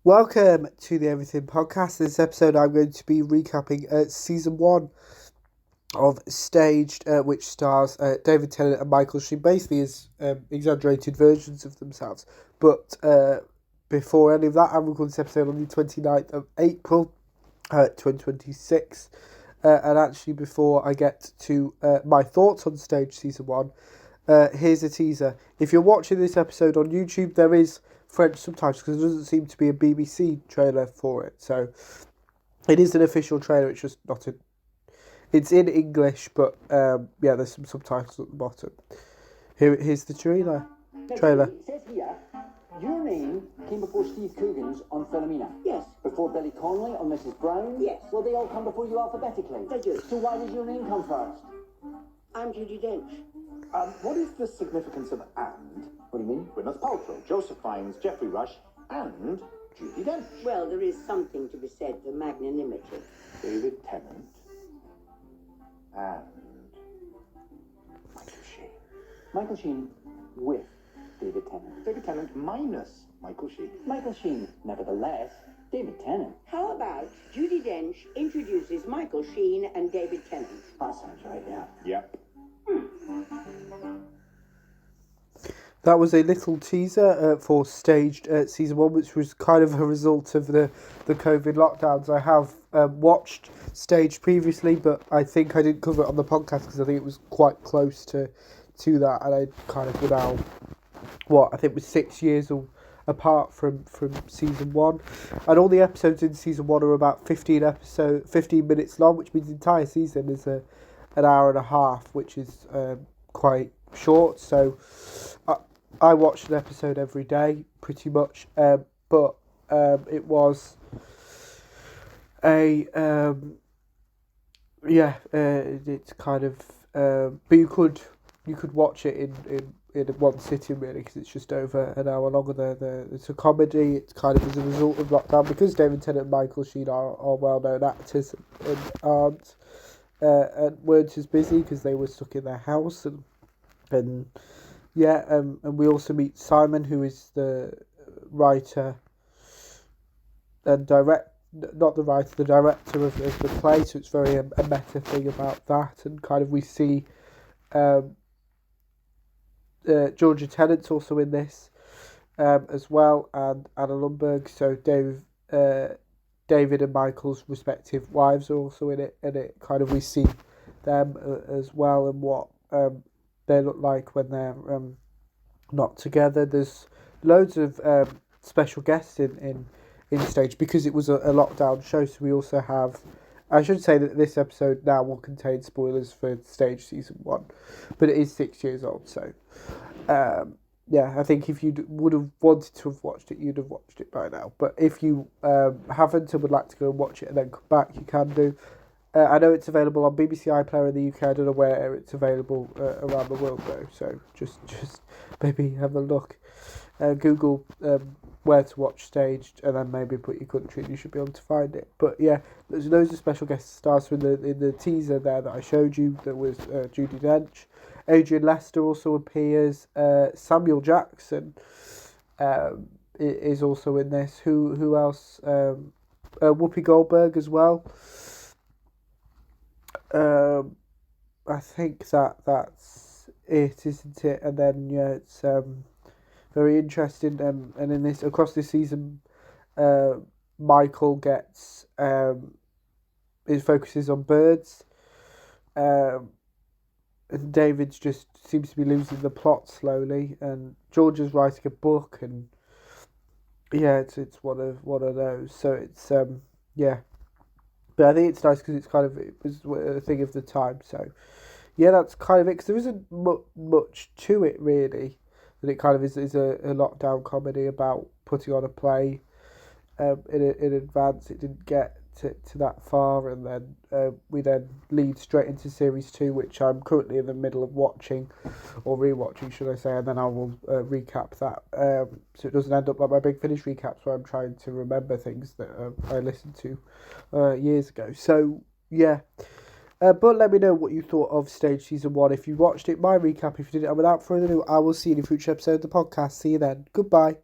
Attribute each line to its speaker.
Speaker 1: Welcome to the Everything Podcast. This episode, I'm going to be recapping season 1 of Staged, which stars David Tennant and Michael Sheen, basically as exaggerated versions of themselves. But before any of that, I'm recording this episode on the 29th of April, 2026. And actually, before I get to my thoughts on Staged season 1, here's a teaser. If you're watching this episode on YouTube, there is French subtitles because there doesn't seem to be a BBC trailer for it. So it is an official trailer. It's just not a. It's in English, but there's some subtitles at the bottom. Here's the trailer.
Speaker 2: It says here, your name came before Steve Coogan's on Philomena.
Speaker 3: Yes.
Speaker 2: Before Billy Connolly on Mrs. Brown.
Speaker 3: Yes.
Speaker 2: Well, they all come before you alphabetically.
Speaker 3: They do.
Speaker 2: So why does your name come first?
Speaker 3: I'm Judi Dench.
Speaker 4: What is the significance of and?
Speaker 2: What do you mean?
Speaker 4: Gwyneth Paltrow, Joseph Fiennes, Geoffrey Rush, and Judi Dench.
Speaker 3: Well, there is something to be said for magnanimity.
Speaker 4: David Tennant and Michael Sheen.
Speaker 2: Michael Sheen with David Tennant.
Speaker 4: David Tennant minus Michael Sheen.
Speaker 2: Michael Sheen, nevertheless, David Tennant.
Speaker 3: How about Judi Dench introduces Michael Sheen and David Tennant?
Speaker 2: That sounds right, yeah.
Speaker 4: Yep.
Speaker 1: That was a little teaser for Staged season 1, which was kind of a result of the COVID lockdowns. I have watched Staged previously, but I think I didn't cover it on the podcast because I think it was quite close to that, and I kind of now, I think it was 6 years apart from season 1, and all the episodes in season 1 are about 15 minutes long, which means the entire season is an hour and a half, which is quite short. So I watched an episode every day, pretty much, but it was it's kind of, but you could watch it in one sitting really, because it's just over an hour longer. It's a comedy. It's kind of as a result of lockdown, because David Tennant and Michael Sheen are well-known actors and aren't and weren't as busy because they were stuck in their house and we also meet Simon, who is the writer and the director of the play, so it's very a meta thing about that, and kind of we see Georgia Tennant's also in this as well, and Anna Lundberg, so David and Michael's respective wives are also in it, and it kind of we see them as well, and what they look like when they're not together. There's loads of special guests in Stage, because it was a lockdown show, so we also have, I should say that this episode now will contain spoilers for Stage season 1, but it is 6 years old, so I think if you would have wanted to have watched it, you'd have watched it by now, but if you haven't and would like to go and watch it and then come back, you can do. I know it's available on BBC iPlayer in the UK. I don't know where it's available around the world though. So just maybe have a look. Google where to watch Staged, and then maybe put your country, and you should be able to find it. But yeah, there's loads of special guest stars in the teaser there that I showed you. That was Judi Dench, Adrian Lester also appears. Samuel Jackson is also in this. Who else? Whoopi Goldberg as well. I think that's it, isn't it? And then it's very interesting. And in this, across this season, Michael gets his focuses on birds. And David's just seems to be losing the plot slowly, and Georgia's writing a book, and it's one of those. So it's But I think it's nice because it was a thing of the time. So, that's kind of it. Because there isn't much to it, really. That it kind of is a lockdown comedy about putting on a play in advance. It didn't get to that far. And then we then lead straight into Series 2, which I'm currently in the middle of watching, or rewatching, should I say. And then I will recap that. So it doesn't end up like my Big Finish recaps, where I'm trying to remember things that I listened to years ago. So, but let me know what you thought of Stage Season 1 if you watched it, my recap if you didn't. And without further ado, I will see you in a future episode of the podcast. See you then. Goodbye.